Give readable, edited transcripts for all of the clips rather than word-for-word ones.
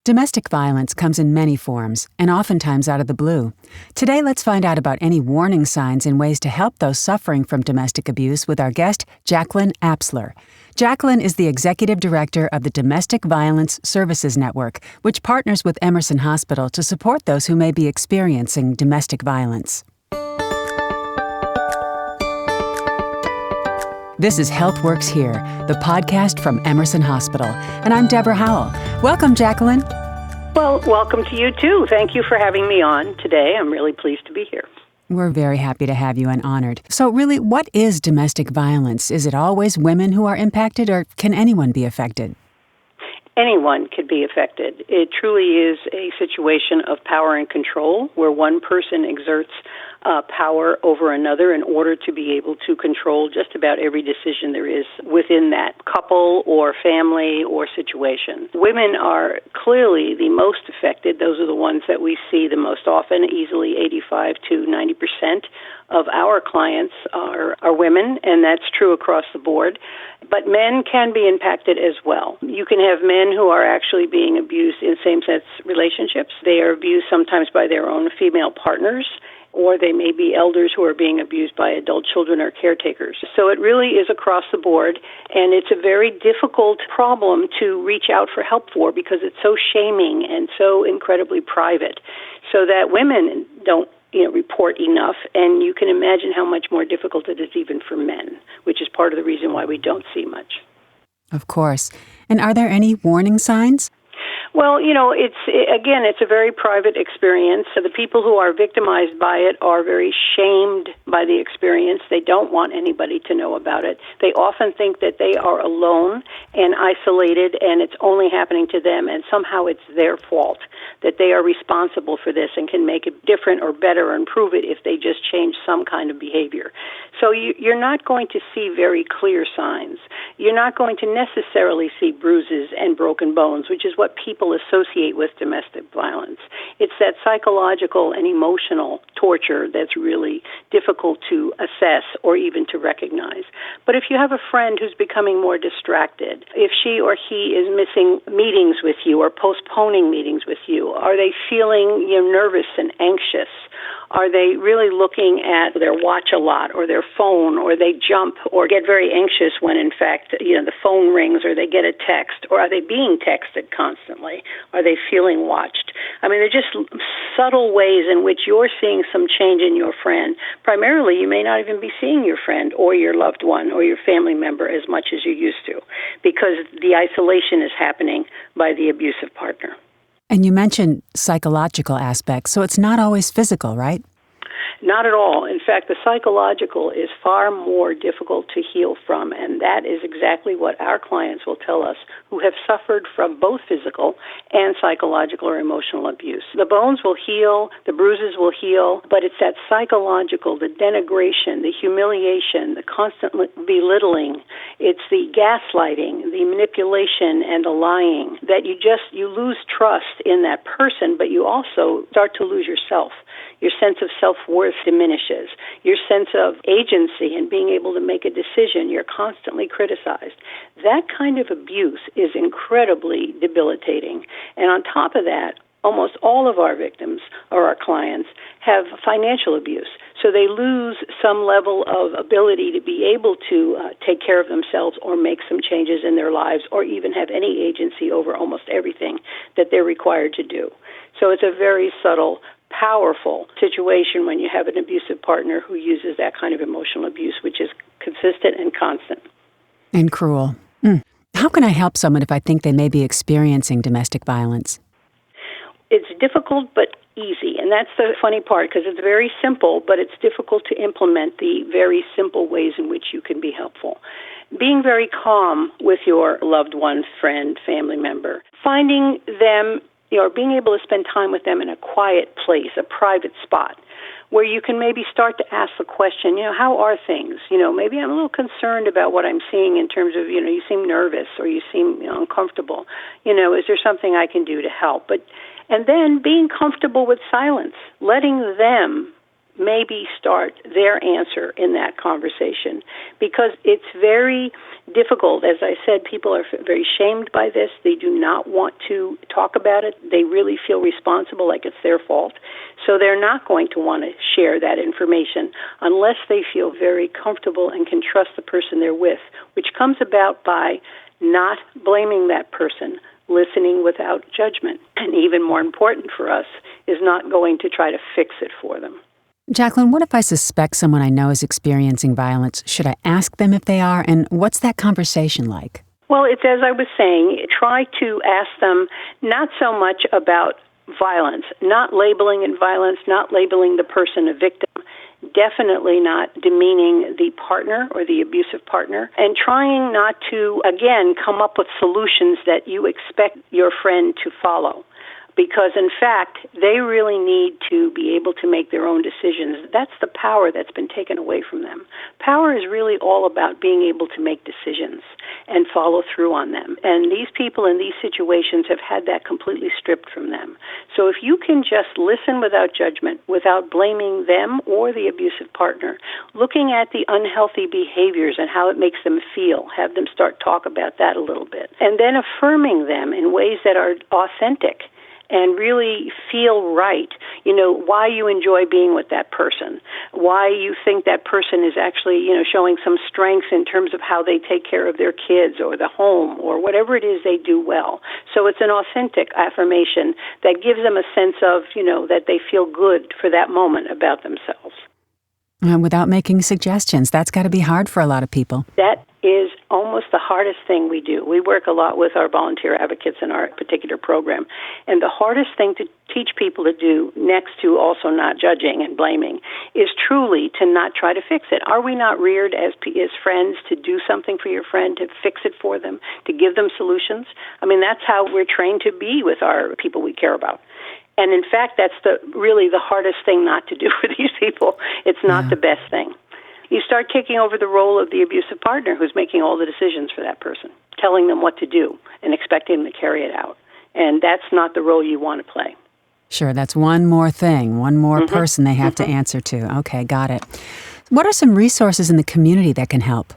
Domestic violence comes in many forms, and oftentimes out of the blue. Today, let's find out about any warning signs and ways to help those suffering from domestic abuse with our guest, Jacqueline Apsler. Jacqueline is the Executive Director of the Domestic Violence Services Network, which partners with Emerson Hospital to support those who may be experiencing domestic violence. This is Health Works Here, the podcast from Emerson Hospital, and I'm Deborah Howell. Welcome, Jacqueline. Well, welcome to you, too. Thank you for having me on today. I'm really pleased to be here. We're very happy to have you and honored. So really, what is domestic violence? Is it always women who are impacted, or can anyone be affected? Anyone could be affected. It truly is a situation of power and control where one person exerts power over another in order to be able to control just about every decision there is within that couple or family or situation. Women are clearly the most affected. Those are the ones that we see the most often. Easily 85 to 90% of our clients are women, and that's true across the board. But men can be impacted as well. You can have men who are actually being abused in same-sex relationships. They are abused sometimes by their own female partners, or they may be elders who are being abused by adult children or caretakers. So it really is across the board, and it's a very difficult problem to reach out for help for because it's so shaming and so incredibly private, so that women don't report enough, and you can imagine how much more difficult it is even for men, which is part of the reason why we don't see much. Of course. And are there any warning signs? Well, it's a very private experience. So the people who are victimized by it are very shamed by the experience. They don't want anybody to know about it. They often think that they are alone and isolated, and it's only happening to them, and somehow it's their fault, that they are responsible for this and can make it different or better or improve it if they just change some kind of behavior. So you're not going to see very clear signs. You're not going to necessarily see bruises and broken bones, which is what people associate with domestic violence. It's that psychological and emotional torture that's really difficult to assess or even to recognize. But if you have a friend who's becoming more distracted, if she or he is missing meetings with you or postponing meetings with you, are they feeling nervous and anxious? Are they really looking at their watch a lot or their phone, or they jump or get very anxious when, in fact, the phone rings or they get a text, or are they being texted constantly? Are they feeling watched? I mean, they're just subtle ways in which you're seeing some change in your friend. Primarily, you may not even be seeing your friend or your loved one or your family member as much as you used to, because the isolation is happening by the abusive partner. And you mentioned psychological aspects, so it's not always physical, right? Not at all. In fact, the psychological is far more difficult to heal from, and that is exactly what our clients will tell us who have suffered from both physical and psychological or emotional abuse. The bones will heal, the bruises will heal, but it's that psychological, the denigration, the humiliation, the constant belittling, it's the gaslighting, the manipulation, and the lying, that you lose trust in that person, but you also start to lose yourself. Your sense of self-worth diminishes. Your sense of agency and being able to make a decision, you're constantly criticized. That kind of abuse is incredibly debilitating. And on top of that, almost all of our victims or our clients have financial abuse. So they lose some level of ability to be able to take care of themselves or make some changes in their lives or even have any agency over almost everything that they're required to do. So it's a very subtle, powerful situation when you have an abusive partner who uses that kind of emotional abuse, which is consistent and constant. And cruel. How can I help someone if I think they may be experiencing domestic violence? It's difficult but easy, and that's the funny part, because it's very simple, but it's difficult to implement the very simple ways in which you can be helpful. Being very calm with your loved one, friend, family member, finding them, being able to spend time with them in a quiet place, a private spot, where you can maybe start to ask the question, how are things? Maybe I'm a little concerned about what I'm seeing in terms of, you seem nervous or you seem uncomfortable. Is there something I can do to help? And then being comfortable with silence, letting them maybe start their answer in that conversation, because it's very difficult. As I said, people are very shamed by this. They do not want to talk about it. They really feel responsible, like it's their fault. So they're not going to want to share that information unless they feel very comfortable and can trust the person they're with, which comes about by not blaming that person, listening without judgment, and even more important for us is not going to try to fix it for them. Jacqueline, what if I suspect someone I know is experiencing violence? Should I ask them if they are? And what's that conversation like? Well, it's as I was saying, try to ask them not so much about violence, not labeling it violence, not labeling the person a victim, definitely not demeaning the partner or the abusive partner, and trying not to, again, come up with solutions that you expect your friend to follow. Because, in fact, they really need to be able to make their own decisions. That's the power that's been taken away from them. Power is really all about being able to make decisions and follow through on them. And these people in these situations have had that completely stripped from them. So if you can just listen without judgment, without blaming them or the abusive partner, looking at the unhealthy behaviors and how it makes them feel, have them start talk about that a little bit, and then affirming them in ways that are authentic and really feel right, why you enjoy being with that person, why you think that person is actually, showing some strengths in terms of how they take care of their kids or the home or whatever it is they do well. So it's an authentic affirmation that gives them a sense of, that they feel good for that moment about themselves. Without making suggestions, that's got to be hard for a lot of people. That is almost the hardest thing we do. We work a lot with our volunteer advocates in our particular program, and the hardest thing to teach people to do, next to also not judging and blaming, is truly to not try to fix it. Are we not reared as friends to do something for your friend, to fix it for them, to give them solutions? I mean, that's how we're trained to be with our people we care about. And in fact, that's really the hardest thing not to do for these people. It's not the best thing. You start taking over the role of the abusive partner who's making all the decisions for that person, telling them what to do and expecting them to carry it out. And that's not the role you want to play. Sure, that's one more thing, one more person they have to answer to. Okay, got it. What are some resources in the community that can help?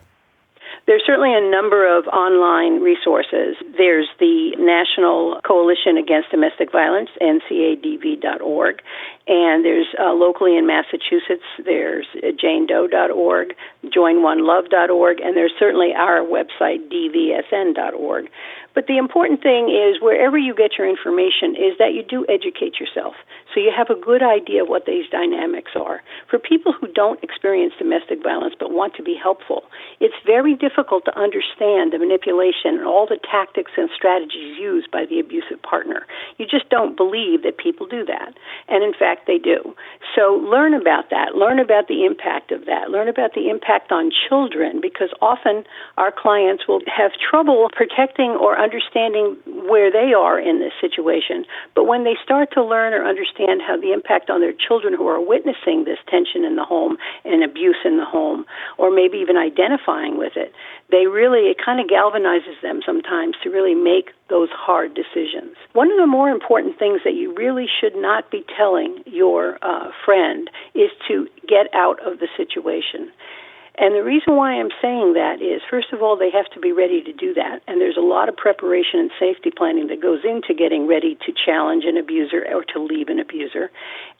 There's certainly a number of online resources. There's the National Coalition Against Domestic Violence, ncadv.org, and there's locally in Massachusetts, there's janedoe.org, joinonelove.org, and there's certainly our website, dvsn.org. But the important thing is wherever you get your information is that you do educate yourself so you have a good idea of what these dynamics are. For people who don't experience domestic violence but want to be helpful, it's very difficult to understand the manipulation and all the tactics and strategies used by the abusive partner. You just don't believe that people do that. And in fact, they do. So learn about that. Learn about the impact of that. Learn about the impact on children, because often our clients will have trouble protecting or understanding where they are in this situation. But when they start to learn or understand how the impact on their children who are witnessing this tension in the home and abuse in the home, or maybe even identifying with it, it kind of galvanizes them sometimes to really make those hard decisions. One of the more important things that you really should not be telling your friend is to get out of the situation. And the reason why I'm saying that is, first of all, they have to be ready to do that. And there's a lot of preparation and safety planning that goes into getting ready to challenge an abuser or to leave an abuser.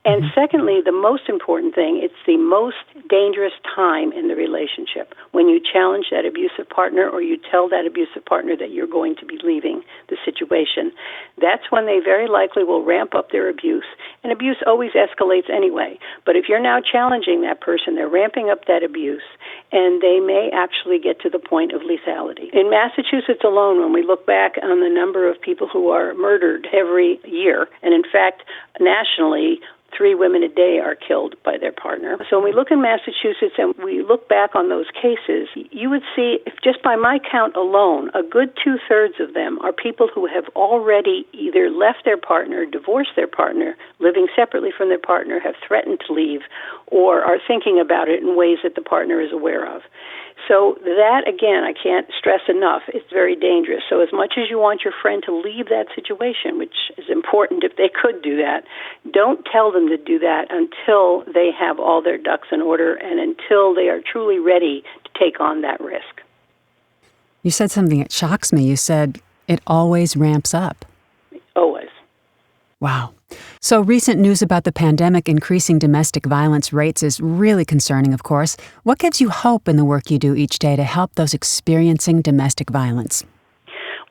And secondly, the most important thing, it's the most dangerous time in the relationship when you challenge that abusive partner or you tell that abusive partner that you're going to be leaving the situation. That's when they very likely will ramp up their abuse. And abuse always escalates anyway. But if you're now challenging that person, they're ramping up that abuse, and they may actually get to the point of lethality. In Massachusetts alone, when we look back on the number of people who are murdered every year, and in fact, nationally, 3 women a day are killed by their partner. So when we look in Massachusetts and we look back on those cases, you would see, if just by my count alone, a good 2/3 of them are people who have already either left their partner, divorced their partner, living separately from their partner, have threatened to leave, or are thinking about it in ways that the partner is aware of. So that, again, I can't stress enough, it's very dangerous. So as much as you want your friend to leave that situation, which is important if they could do that, don't tell them to do that until they have all their ducks in order and until they are truly ready to take on that risk. You said something that shocks me. You said it always ramps up. Always. Wow. So recent news about the pandemic increasing domestic violence rates is really concerning, of course. What gives you hope in the work you do each day to help those experiencing domestic violence?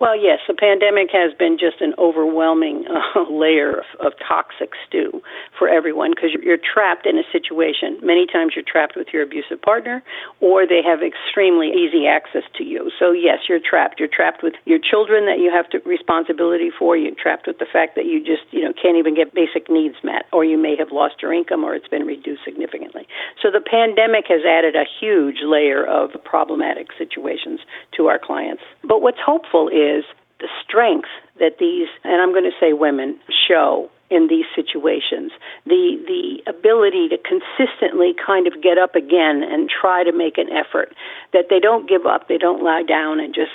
Well, yes, the pandemic has been just an overwhelming layer of toxic stew for everyone because you're trapped in a situation. Many times you're trapped with your abusive partner or they have extremely easy access to you. So, yes, you're trapped. You're trapped with your children that you have responsibility for. You're trapped with the fact that you just can't even get basic needs met, or you may have lost your income or it's been reduced significantly. So the pandemic has added a huge layer of problematic situations to our clients. But what's hopeful is the strength that these, and I'm going to say women, show in these situations, the ability to consistently kind of get up again and try to make an effort, that they don't give up, they don't lie down and just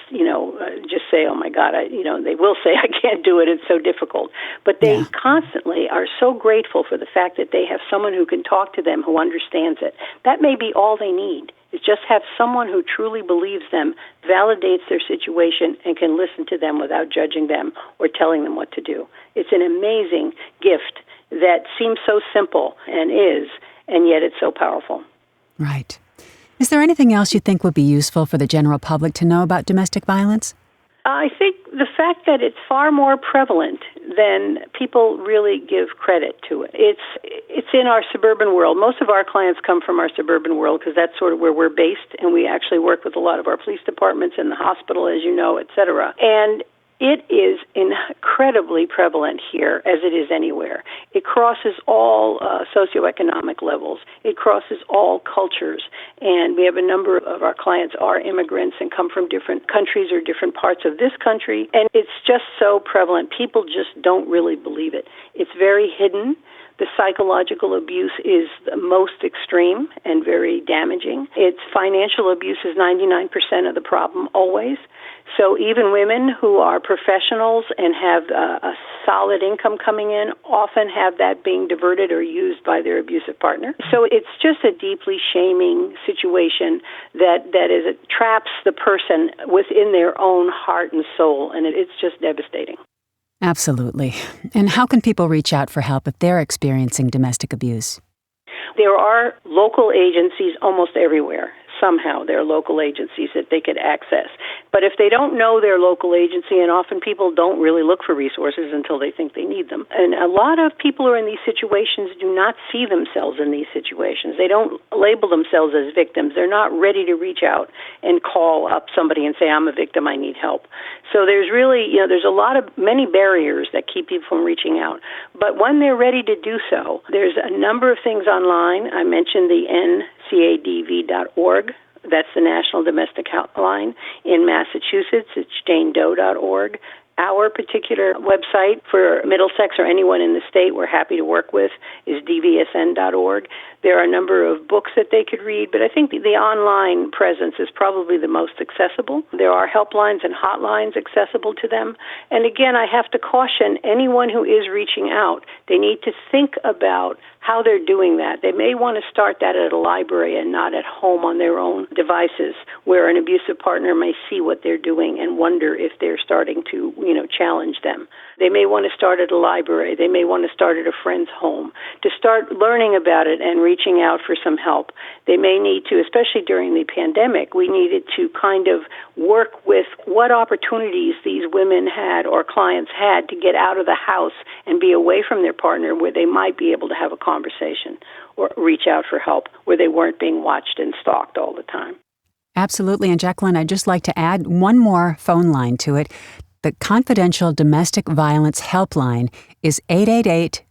say, oh my God, they will say, I can't do it, it's so difficult. But they constantly are so grateful for the fact that they have someone who can talk to them, who understands it. That may be all they need. Is just have someone who truly believes them, validates their situation, and can listen to them without judging them or telling them what to do. It's an amazing gift that seems so simple and yet it's so powerful. Right. Is there anything else you think would be useful for the general public to know about domestic violence? I think the fact that it's far more prevalent than people really give credit to it. It's in our suburban world. Most of our clients come from our suburban world because that's sort of where we're based, and we actually work with a lot of our police departments and the hospital, as you know, et cetera. And it is incredibly prevalent here, as it is anywhere. It crosses all socioeconomic levels. It crosses all cultures. And we have a number of our clients are immigrants and come from different countries or different parts of this country. And it's just so prevalent. People just don't really believe it. It's very hidden. The psychological abuse is the most extreme and very damaging. It's financial abuse is 99% of the problem always. So even women who are professionals and have a solid income coming in often have that being diverted or used by their abusive partner. So it's just a deeply shaming situation that it traps the person within their own heart and soul, and it's just devastating. Absolutely. And how can people reach out for help if they're experiencing domestic abuse? There are local agencies almost everywhere. Somehow there are local agencies that they could access. But if they don't know their local agency, and often people don't really look for resources until they think they need them. And a lot of people who are in these situations do not see themselves in these situations. They don't label themselves as victims. They're not ready to reach out and call up somebody and say, I'm a victim, I need help. So there's really, there's many barriers that keep people from reaching out. But when they're ready to do so, there's a number of things online. I mentioned the ncadv.org. That's the National Domestic Hotline. In Massachusetts, it's janedoe.org. Our particular website for Middlesex or anyone in the state we're happy to work with is dvsn.org. There are a number of books that they could read, but I think the online presence is probably the most accessible. There are helplines and hotlines accessible to them. And again, I have to caution anyone who is reaching out, they need to think about how they're doing that. They may want to start that at a library and not at home on their own devices, where an abusive partner may see what they're doing and wonder if they're starting to, challenge them. They may want to start at a library. They may want to start at a friend's home to start learning about it and reaching out for some help. They may need to, especially during the pandemic, we needed to kind of work with what opportunities these women had or clients had to get out of the house and be away from their partner, where they might be able to have a conversation or reach out for help, where they weren't being watched and stalked all the time. Absolutely. And Jacqueline, I'd just like to add one more phone line to it. The confidential domestic violence helpline is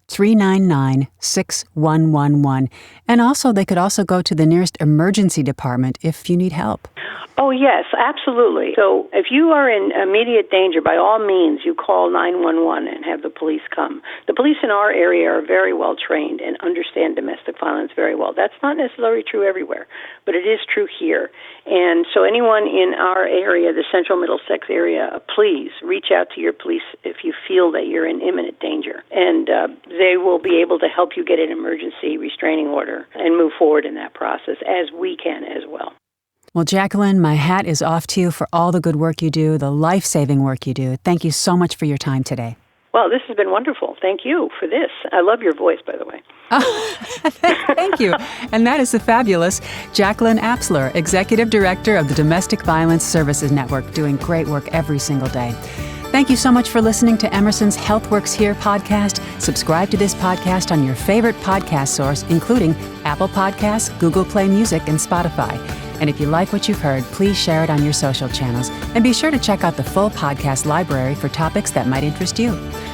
888-399-6111. And also, they could also go to the nearest emergency department if you need help. Oh, yes, absolutely. So if you are in immediate danger, by all means, you call 911 and have the police come. The police in our area are very well trained and understand domestic violence very well. That's not necessarily true everywhere, but it is true here. And so anyone in our area, the Central Middlesex area, please reach out to your police if you feel that you're in imminent danger. And they will be able to help you get an emergency restraining order and move forward in that process, as we can as well. Well, Jacqueline, my hat is off to you for all the good work you do, the life-saving work you do. Thank you so much for your time today. Well, this has been wonderful. Thank you for this. I love your voice, by the way. Thank you. And that is the fabulous Jacqueline Apsler, Executive Director of the Domestic Violence Services Network, doing great work every single day. Thank you so much for listening to Emerson's Health Works Here podcast. Subscribe to this podcast on your favorite podcast source, including Apple Podcasts, Google Play Music, and Spotify. And if you like what you've heard, please share it on your social channels. And be sure to check out the full podcast library for topics that might interest you.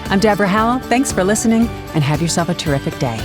I'm Deborah Howell. Thanks for listening, and have yourself a terrific day.